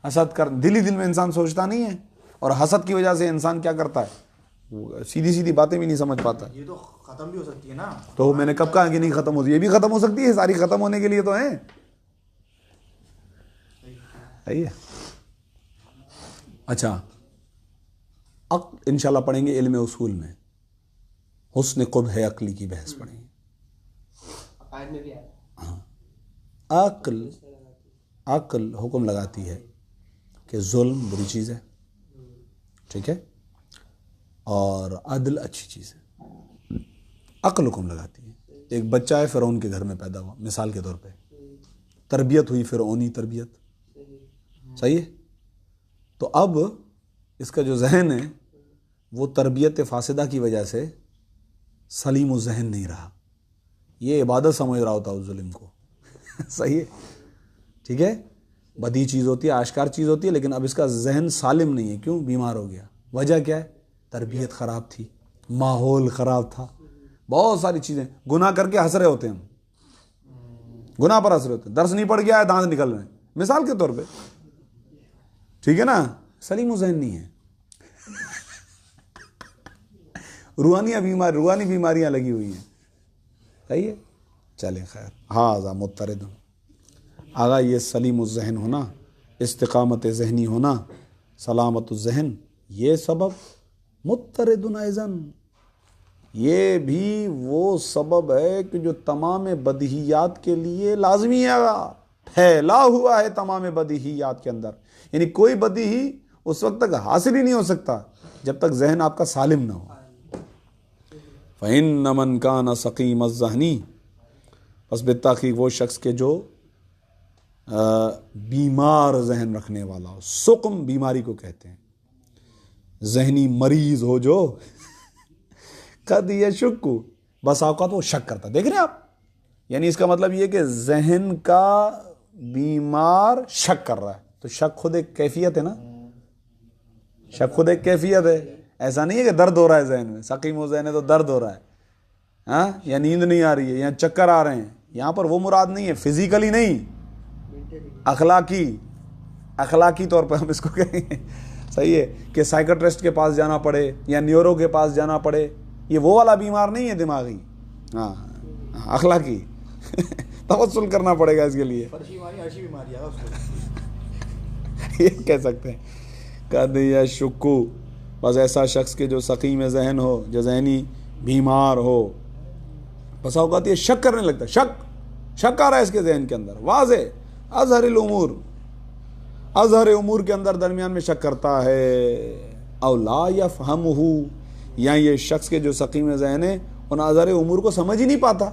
حسد کر دل میں انسان سوچتا نہیں ہے، اور حسد کی وجہ سے انسان کیا کرتا ہے؟ سیدھی باتیں بھی نہیں سمجھ پاتا.
یہ تو ختم بھی ہو سکتی ہے نا.
تو میں نے کب کہا کہ نہیں ختم ہوتی؟ یہ بھی ختم ہو سکتی ہے. ساری ختم ہونے کے لیے تو ہیں. صحیح ہے. اچھا انشاءاللہ پڑھیں گے علم اصول میں، حسن قبح عقلی کی بحث پڑھیں گے.
عقائد میں بھی ہے.
ہاں عقل حکم لگاتی ہے کہ ظلم بری چیز ہے، ٹھیک ہے، اور عدل اچھی چیز ہے. عقل حکم لگاتی ہے. ایک بچہ ہے فرعون کے گھر میں پیدا ہوا مثال کے طور پہ، تربیت ہوئی فرعونی تربیت، صحیح ہے. تو اب اس کا جو ذہن ہے وہ تربیت فاسدہ کی وجہ سے سلیم و ذہن نہیں رہا. یہ عبادت سمجھ رہا ہوتا اس ظلم کو. صحیح ہے، ٹھیک ہے. بدی چیز ہوتی ہے، آشکار چیز ہوتی ہے، لیکن اب اس کا ذہن سالم نہیں ہے. کیوں؟ بیمار ہو گیا. وجہ کیا ہے؟ تربیت خراب تھی، ماحول خراب تھا، بہت ساری چیزیں. گناہ کر کے ہنس رہے ہوتے ہیں ہم، گناہ پر ہنس رہے ہوتے ہیں. درس نہیں پڑ گیا ہے، دانت نکل رہے ہیں مثال کے طور پہ، ٹھیک ہے نا. سلیم و ذہن نہیں ہے. روحانی بیماریاں لگی ہوئی ہیں. صحیح ہے. چلیں خیر. ہاں مضطرد آگا یہ سلیم الذہن ہونا، استقامت ذہنی ہونا، سلامت الذہن، یہ سبب مضطرد ایضاً، یہ بھی وہ سبب ہے کہ جو تمام بدیہیات کے لیے لازمی ہے، پھیلا ہوا ہے تمام بدیہیات کے اندر. یعنی کوئی بدیہی اس وقت تک حاصل ہی نہیں ہو سکتا جب تک ذہن آپ کا سالم نہ ہو. فَإِنَّ مَنْ كَانَ سَقِيمَ الذَّهْنِ، پس بالتحقیق وہ شخص کے جو بیمار ذہن رکھنے والا ہو. سقم بیماری کو کہتے ہیں. ذہنی مریض ہو جو قد یشک، بس اوقات وہ شک کرتا. دیکھ رہے ہیں آپ، یعنی اس کا مطلب یہ کہ ذہن کا بیمار شک کر رہا ہے. تو شک خود ایک کیفیت ہے نا، شک خود ایک کیفیت ہے. ایسا نہیں ہے کہ درد ہو رہا ہے ذہن میں، سقیم و ذہن ہے تو درد ہو رہا ہے، ہاں، یا نیند نہیں آ رہی ہے، یا چکر آ رہے ہیں. یہاں پر وہ مراد نہیں ہے، فزیکلی نہیں، اخلاقی طور پر ہم اس کو کہیں گے. صحیح ہے کہ سائیکٹرسٹ کے پاس جانا پڑے یا نیورو کے پاس جانا پڑے، یہ وہ والا بیمار نہیں ہے دماغی، ہاں اخلاقی. توسل کرنا پڑے گا اس کے لیے، یہ کہہ سکتے ہیں. قد یشکو، بس ایسا شخص کے جو سقیم ذہن ہو، جو ذہنی بیمار ہو، بس اوقات یہ شک کرنے لگتا ہے. شک آ رہا ہے اس کے ذہن کے اندر، واضح اظہر امور کے اندر درمیان میں شک کرتا ہے. او لا یفہمہ، یا یہ شخص کے جو سقیم ذہن ہے ان اظہر امور کو سمجھ ہی نہیں پاتا.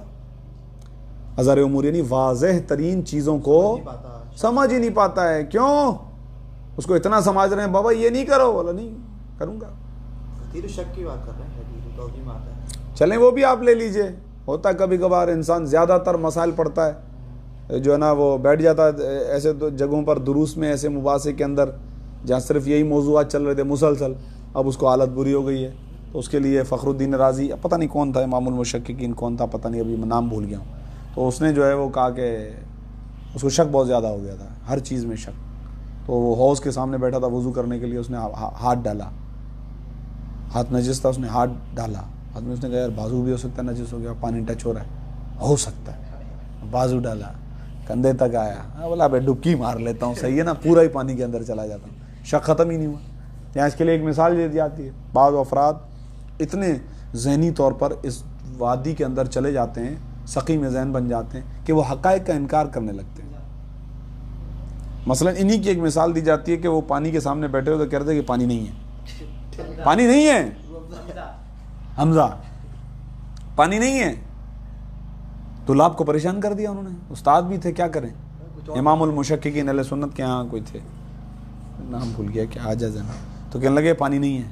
اظہر امور یعنی واضح ترین چیزوں کو سمجھ ہی نہیں پاتا ہے. کیوں؟ اس کو اتنا سمجھ رہے ہیں بابا یہ نہیں کرو، بولا نہیں کروں گا.
شک کی بات کر رہے ہیں،
چلیں وہ بھی آپ لے لیجئے. ہوتا ہے کبھی کبھار انسان زیادہ تر مسائل پڑھتا ہے، جو ہے نا وہ بیٹھ جاتا ہے ایسے جگہوں پر دروس میں، ایسے مباحثے کے اندر جہاں صرف یہی موضوعات چل رہے تھے مسلسل. اب اس کو حالت بری ہو گئی ہے، تو اس کے لیے فخر الدین رازی، پتہ نہیں کون تھا، امام المشککین کون تھا پتہ نہیں، ابھی میں نام بھول گیا ہوں. تو اس نے جو ہے وہ کہا کہ اس کو شک بہت زیادہ ہو گیا تھا، ہر چیز میں شک. تو وہ حوض کے سامنے بیٹھا تھا وضو کرنے کے لیے، اس نے ہاتھ ڈالا، ہاتھ نجس تھا، اس نے ہاتھ ڈالا ہاتھ میں. اس نے کہا یار بازو بھی ہو سکتا ہے نجس ہو گیا، پانی ٹچ ہو رہا ہے، ہو سکتا ہے. بازو ڈالا، کندھے تک آیا، بولا بھائی ڈبکی مار لیتا ہوں، صحیح ہے نا، پورا ہی پانی کے اندر چلا جاتا ہوں. شک ختم ہی نہیں ہوا. یہاں اس کے لیے ایک مثال دے دی جاتی ہے. بعض افراد اتنے ذہنی طور پر اس وادی کے اندر چلے جاتے ہیں, سقیم ذہن بن جاتے ہیں کہ وہ حقائق کا انکار کرنے لگتے ہیں. مثلا انہی کی ایک مثال دی جاتی ہے کہ وہ پانی کے سامنے بیٹھے ہوئے تو کہتے ہیں کہ پانی نہیں ہے, پانی نہیں ہے. حمزہ پانی نہیں ہے. طلاب کو پریشان کر دیا انہوں نے, استاد بھی تھے, کیا کریں. امام المشککین اہل سنت کے ہاں کوئی تھے, نام بھول گیا کہ عاجز ہے, تو کہنے لگے پانی نہیں ہے.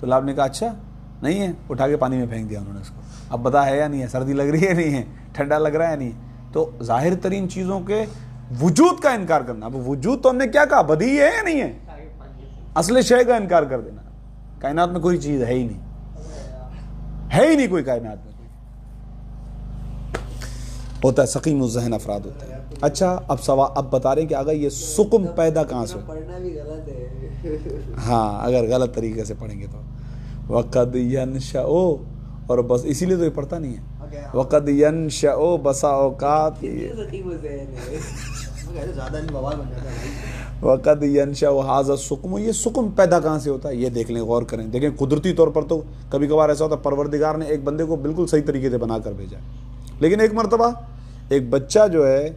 طلاب نے کہا اچھا نہیں ہے, اٹھا کے پانی میں پھینک دیا انہوں نے اس کو. اب بتا ہے یا نہیں ہے, سردی لگ رہی ہے نہیں ہے, ٹھنڈا لگ رہا ہے نہیں. تو ظاہر ترین چیزوں کے وجود کا انکار کرنا. اب وجود تو ہم نے کیا کہا, بدیہی ہے یا نہیں ہے, اصل شے کا انکار کر دینا. کائنات میں کوئی چیز ہے ہی نہیں, ہے ہی نہیں کوئی کائنات میں. ہوتا ہے سقیم الذہن افراد ہوتے ہیں. اچھا اب بتا رہے ہیں کہ اگر یہ سقم پیدا کہاں سے,
پڑھنا بھی غلط ہے.
ہاں اگر غلط طریقے سے پڑھیں گے تو وقد ينشأ, اور بس اسی لیے تو یہ پڑھتا نہیں ہے. وقد ينشأ بسا اوقات, وقد ينشأ هذا السقم, یہ سقم پیدا کہاں سے ہوتا ہے یہ دیکھ لیں, غور کریں. دیکھیں قدرتی طور پر تو کبھی کبھار ایسا ہوتا ہے پروردگار نے ایک بندے کو بالکل صحیح طریقے سے بنا کر بھیجا, لیکن ایک مرتبہ ایک بچہ جو ہے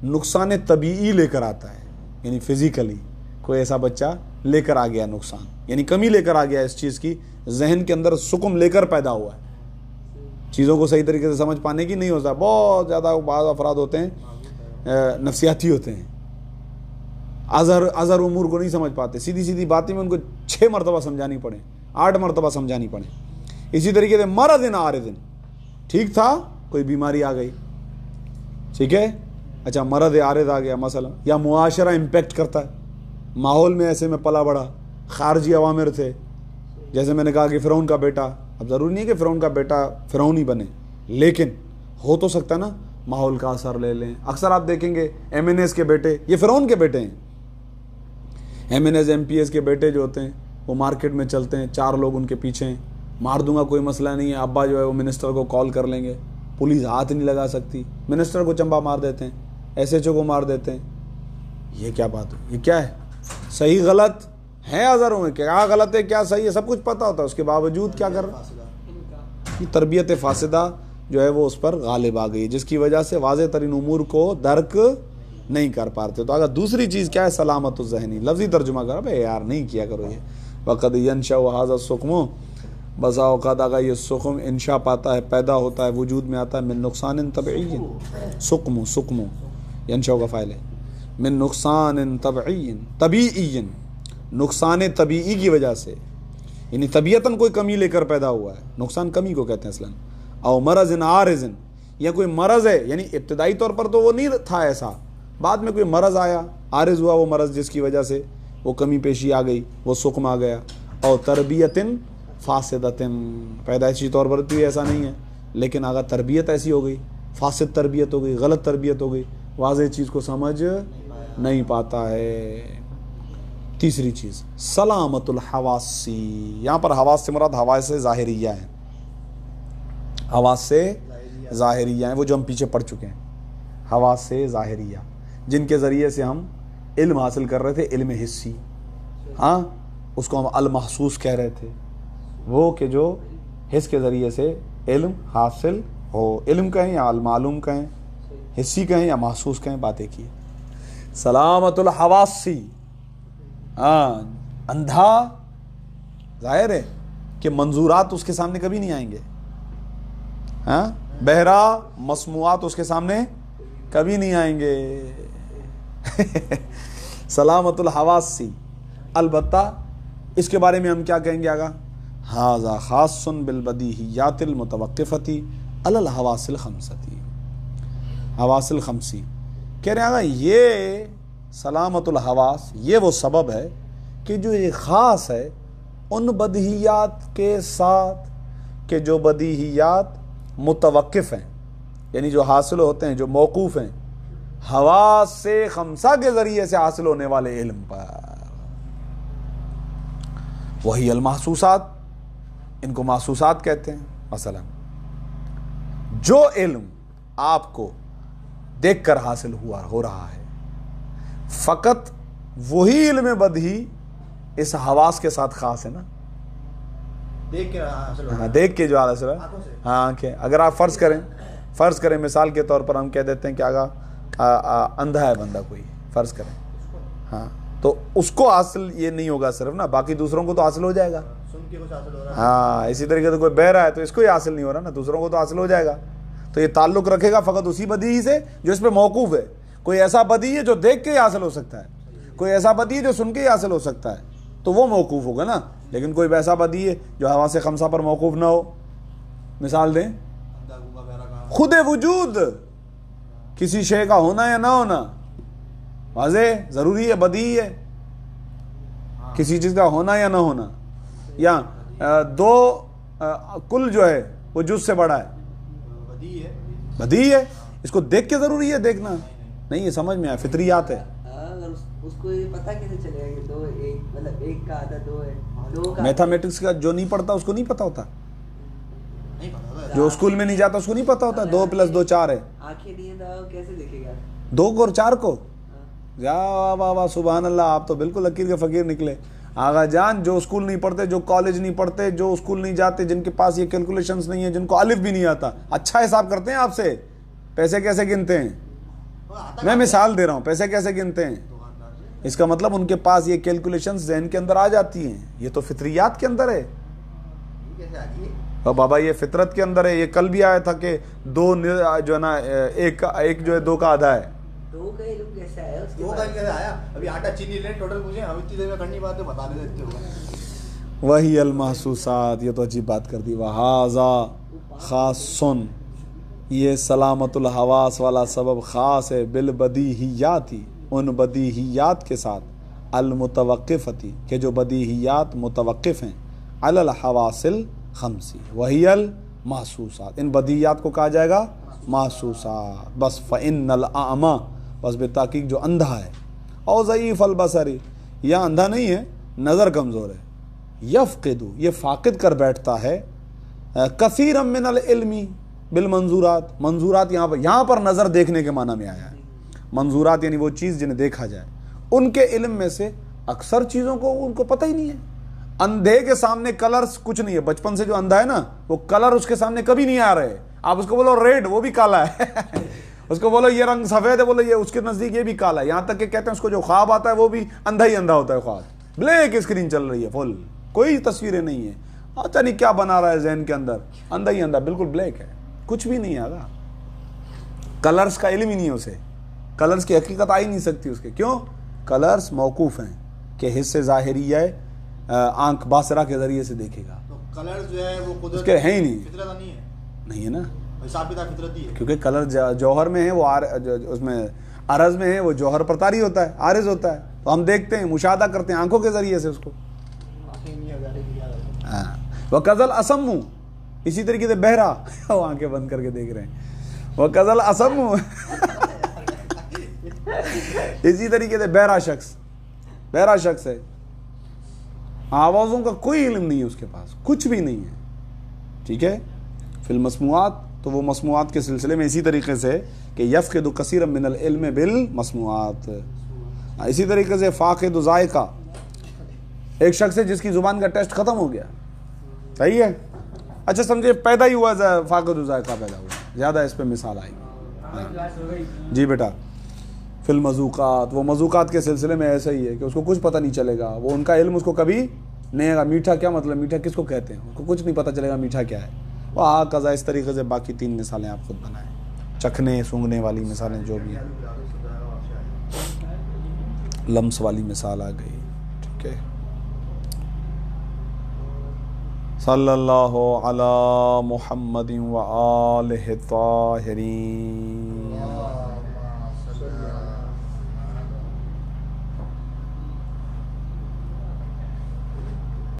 نقصان طبیعی لے کر آتا ہے, یعنی فزیکلی کوئی ایسا بچہ لے کر آ گیا نقصان, یعنی کمی لے کر آ گیا اس چیز کی, ذہن کے اندر سقم لے کر پیدا ہوا ہے. چیزوں کو صحیح طریقے سے سمجھ پانے کی نہیں ہوتا. بہت زیادہ بعض افراد ہوتے ہیں نفسیاتی ہوتے ہیں, اظہر امور کو نہیں سمجھ پاتے, سیدھی سیدھی باتیں میں ان کو 6 مرتبہ سمجھانی پڑے, 8 مرتبہ سمجھانی پڑے. اسی طریقے سے مرض عارض, ٹھیک تھا کوئی بیماری آ گئی, ٹھیک ہے, اچھا مرض عارض آ گیا مثلا, یا معاشرہ امپیکٹ کرتا ہے, ماحول میں ایسے میں پلا بڑا, خارجی عوامر تھے, جیسے میں نے کہا کہ فرعون کا بیٹا, اب ضروری نہیں ہے کہ فرعون کا بیٹا فرعون ہی بنے, لیکن ہو تو سکتا نا ماحول کا اثر لے لیں. اکثر آپ دیکھیں گے ایم این ایس کے بیٹے یہ فرعون کے بیٹے ہیں. M N S M P S کے بیٹے جو ہوتے ہیں وہ مارکیٹ میں چلتے ہیں, 4 لوگ ان کے پیچھے ہیں, مار دوں گا کوئی مسئلہ نہیں ہے. ابا جو ہے وہ منسٹر کو کال کر لیں گے, پولیس ہاتھ نہیں لگا سکتی, منسٹر کو چمبا مار دیتے ہیں, ایس ایچ او کو مار دیتے ہیں. یہ کیا بات ہے, یہ کیا ہے, صحیح غلط ہے ہزاروں میں, کیا غلط ہے کیا صحیح ہے سب کچھ پتہ ہوتا ہے, اس کے باوجود کیا کر رہا ہے. یہ تربیت فاسدہ جو ہے وہ اس پر غالب آ گئی, جس کی وجہ سے واضح ترین امور کو درک نہیں کر پاتے. تو اگر دوسری چیز کیا ہے, سلامت الذہنی, لفظی ترجمہ کرو بھائی یار نہیں کیا کرو یہ. وقد ينشأ هذا السقم, بسا اوقات اگر یہ سقم انشاء پاتا ہے, پیدا ہوتا ہے, وجود میں آتا ہے, من نقصان طبعی, سقم ینشأ کا فاعل ہے, من نقصان طبیعی, نقصان طبیعی کی وجہ سے, یعنی طبیعتاً کوئی کمی لے کر پیدا ہوا ہے. نقصان کمی کو کہتے ہیں اصلاً. او مرض عارض, یا کوئی مرض ہے, یعنی ابتدائی طور پر تو وہ نہیں تھا ایسا, بعد میں کوئی مرض آیا, عارض ہوا وہ مرض جس کی وجہ سے وہ کمی پیشی آ گئی, وہ سقم آ گیا. اور تربیت فاسدۃ, پیدائشی طور پر تو ایسا نہیں ہے, لیکن اگر تربیت ایسی ہو گئی, فاسد تربیت ہو گئی, غلط تربیت ہو گئی, واضح چیز کو سمجھ نہیں پاتا ہے. تیسری چیز سلامت الحواسی, یہاں پر حواس سے مراد حواس ظاہریہ ہیں, حواس سے ظاہریہ ہیں وہ جو ہم پیچھے پڑھ چکے ہیں. حواس ظاہریہ جن کے ذریعے سے ہم علم حاصل کر رہے تھے, علم حسی, ہاں اس کو ہم المحسوس کہہ رہے تھے, وہ کہ جو حس کے ذریعے سے علم حاصل ہو, علم کہیں یا المعلوم کہیں, حسی کہیں یا محسوس کہیں, باتیں کی. سلامت الحواسی, ہاں اندھا ظاہر ہے کہ منظورات اس کے سامنے کبھی نہیں آئیں گے, ہاں بہرا مسموعات اس کے سامنے کبھی نہیں آئیں گے. سلامت الحواسی, البتہ اس کے بارے میں ہم کیا کہیں گے آگا, ھذا خاص بالبدیہیات المتوقفۃ علی الحواس الخمسۃ. حواس الخمسی کہہ رہے ہیں آگا یہ سلامت الحواس یہ وہ سبب ہے کہ جو یہ خاص ہے ان بدیہیات کے ساتھ, کہ جو بدیہیات متوقف ہیں, یعنی جو حاصل ہوتے ہیں, جو موقوف ہیں حواس خمسہ کے ذریعے سے حاصل ہونے والے علم پر. وہی المحسوسات, ان کو محسوسات کہتے ہیں. مثلا جو علم آپ کو دیکھ کر حاصل ہو رہا ہے, فقط وہی علم بدیہی اس حواس کے ساتھ خاص ہے نا,
دیکھ کے حاصل ہوتا
ہاں
ہے.
دیکھ کے جو حاصل ہے,
آنکھوں سے.
ہاں آنکھیں. اگر آپ فرض کریں مثال کے طور پر ہم کہہ دیتے ہیں کہ آگا اندھا ہے بندہ کوئی, فرض کریں, ہاں, تو اس کو حاصل یہ نہیں ہوگا صرف نا, باقی دوسروں کو تو حاصل ہو جائے گا.
سن کے کچھ حاصل ہو رہا ہے.
ہاں اسی طریقے سے کوئی بہرا ہے تو اس کو ہی حاصل نہیں ہو رہا نا, دوسروں کو تو حاصل ہو جائے گا. تو یہ تعلق رکھے گا فقط اسی بدیہی سے جو اس پہ موقوف ہے. کوئی ایسا بدیہی ہے جو دیکھ کے ہی حاصل ہو سکتا ہے, کوئی ایسا بدیہی ہے جو سن کے ہی حاصل ہو سکتا ہے, تو وہ موقوف ہوگا نا. لیکن کوئی ویسا بدیہی ہے جو حواس خمسہ پر موقوف نہ ہو. مثال دیں,
اندھا گونگا بہرا کہاں.
خود وجود کسی شے کا ہونا یا نہ ہونا واضح ضروری ہے, بدیہی ہے. کسی چیز کا ہونا یا نہ ہونا, یا کل جو ہے وہ جز سے بڑا ہے,
بدی ہے.
بدیہی ہے. اس کو دیکھ کے ضروری ہے دیکھنا نہیں, یہ سمجھ میں آیا, فطریات ہے.
اگر اس کو یہ پتہ کیسے چلے گا کہ دو ایک مطلب ایک کا آدھا دو ہے, دو کا
میتھمیٹکس کا جو نہیں پڑھتا اس کو نہیں پتا ہوتا,
نہیں پتا تھا.
جو اسکول میں نہیں جاتا اس کو نہیں پتا ہوتا 2 + 2 4 ہے.
آنکھیں نہیں ہے تو کیسے دیکھے گا؟
2 کو اور 4 کو جا واہ واہ سبحان اللہ, آپ تو بالکل لکیر کے فقیر نکلے. آغا جان جو اسکول نہیں پڑھتے, جو کالج نہیں پڑھتے, جو اسکول نہیں جاتے, جن کے پاس یہ کیلکولیشنز نہیں ہیں, جن کو الف بھی نہیں آتا, اچھا حساب کرتے ہیں آپ سے, پیسے کیسے گنتے ہیں. میں مثال دے رہا ہوں, پیسے کیسے گنتے ہیں. اس کا مطلب ان کے پاس یہ کیلکولیشنز ذہن کے اندر آ جاتی ہیں. یہ تو فطریات کے اندر ہے. اور بابا یہ فطرت کے اندر ہے. یہ کل بھی آیا تھا کہ 2 جو ہے نا ایک جو ہے 2 کا آدھا ہے.
دو کا علم کیسے آیا اس کے
دو
بعد؟
کا کیسے آیا. ابھی آٹا چینی لیں ٹوٹل پوچھیں, ہم اتنی دیر میں کرنی بات ہے بتا دیتے ہوگا.
وہی المحسوسات, یہ تو عجیب بات کر دی. وہذا خاصن, یہ سلامت الحواس والا سبب خاص ہے بالبدیہیاتی, ان بدیہیات کے ساتھ, المتوقفتی, کہ جو بدیہیات متوقف ہیں, علی الحواس الخمسی, وہی المحسوسات, ان بدیہیات کو کہا جائے گا محسوسات. بس فإن الأعمى, بس بے تحقیق جو اندھا ہے, او ضعیف البصری, یا اندھا نہیں ہے نظر کمزور ہے, یفقد, یہ فاقد کر بیٹھتا ہے, کثیرا من العلم بالمنظورات, منظورات یہاں پر نظر دیکھنے کے معنی میں آیا ہے. منظورات یعنی وہ چیز جنہیں دیکھا جائے, ان کے علم میں سے اکثر چیزوں کو ان کو پتہ ہی نہیں ہے. اندھے کے سامنے کلرز کچھ نہیں ہے. بچپن سے جو اندھا ہے نا, وہ کلر اس کے سامنے کبھی نہیں آ رہے. آپ اس کو بولو ریڈ, وہ بھی کالا ہے. اس کو بولو یہ رنگ سفید ہے, بولو یہ اس کے نزدیک یہ بھی کالا ہے. یہاں تک کہ کہتے ہیں اس کو جو خواب آتا ہے وہ بھی اندھا ہی اندھا ہوتا ہے. خواب بلیک اسکرین چل رہی ہے, فل, کوئی تصویریں نہیں ہیں. پتہ نہیں کیا بنا رہا ہے ذہن کے اندر, اندھا ہی اندھا, بالکل بلیک ہے, کچھ بھی نہیں آگا. کلرز کا علم ہی نہیں ہے اسے, کلرز کی حقیقت آ ہی نہیں سکتی اس کے. کیوں؟ کلرز موقوف ہیں کہ حصے ظاہریہ آنکھ باصرہ کے ذریعے سے دیکھے گا.
تو کلر جو ہے وہ قدرت
اس کے ہیں ہی نہیں,
فطرت نہیں ہے,
نہیں ہے نا,
حساب کتاب فطرتی ہے.
کیونکہ کلر جوہر میں ہے, وہ اس میں عرض میں ہے, وہ جوہر پر طاری ہوتا ہے, عارض ہوتا ہے, تو ہم دیکھتے ہیں, مشاہدہ کرتے ہیں آنکھوں کے ذریعے سے اس کو. ہاں, وَقَذَلْ أَصَمُّ, اسی طریقے سے بہرا, وہ آنکھیں بند کر کے دیکھ رہے ہیں, وَقَذَلْ أَصَمُّ, اسی طریقے سے بہرا شخص ہے, آوازوں کا کوئی علم نہیں ہے اس کے پاس, کچھ بھی نہیں ہے. ٹھیک ہے. فی المسموعات, تو وہ مسموعات کے سلسلے میں اسی طریقے سے کہ یفقد کثیرا من العلم بالمسموعات. اسی طریقے سے فاقد ذائقہ, ایک شخص ہے جس کی زبان کا ٹیسٹ ختم ہو گیا, صحیح ہے, اچھا سمجھے پیدا ہی ہوا فاقد ذائقہ پیدا ہوا, زیادہ اس پہ مثال آئی. جی بیٹا. فی المذوقات, وہ مذوقات کے سلسلے میں ایسا ہی ہے کہ اس کو کچھ پتہ نہیں چلے گا, وہ ان کا علم اس کو کبھی نہیں گا. میٹھا کیا مطلب, میٹھا کس کو کہتے ہیں, اس کو کچھ نہیں پتہ چلے گا میٹھا کیا ہے. وہ قضا اس طریقے سے باقی 3 مثالیں آپ خود بنائیں, چکھنے سونگنے والی مثالیں جو بھی ہیں, لمس والی مثال آ گئی. ٹھیک ہے. صلی اللہ علی محمد و آلہ الطاہرین.